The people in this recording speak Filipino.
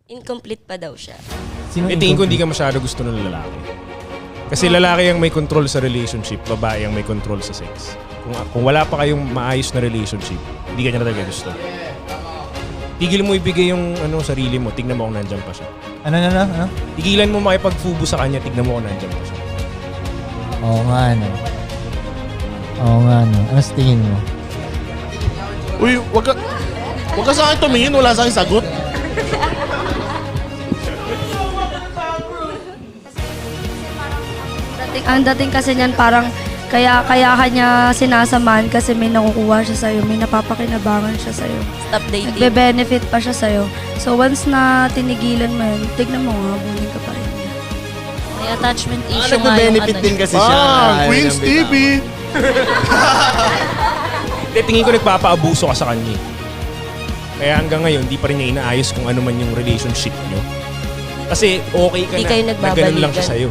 Incomplete pa daw siya. Tingin ko hindi ka masyado gusto ng lalaki. Kasi lalaki ang may control sa relationship, babae ang may control sa sex. Kung wala pa kayong maayos na relationship, hindi ka niya talaga gusto. Tigil mo ibigay yung sarili mo, tignan mo kung nandyan pa siya. Ano? Tigilan mo makipagfubo sa kanya, tignan mo kung nandyan pa siya. Oo nga, no. Ano sa tingin mo? Uy, wag ka sa akin tumingin, wala sa akin sagot. Ang dating kasi niyan parang kaya kanya sinasamahan kasi may nakukuha siya sa'yo, may napapakinabangan siya sa'yo. Stop dating. Nagbe-benefit pa siya sa'yo. So once na tinigilan mo yun, tignan mo nga, bunin ka pa rin niya. May attachment issue nga yung Nagbe-benefit din kasi siya. Queen's TV. Tingin ko nagpapaabuso ka sa kanya. Kaya hanggang ngayon, di pa rin niya inaayos kung ano man yung relationship nyo. Kasi okay ka Di na, kayo na ganun lang nagbabalikan. siya sa'yo.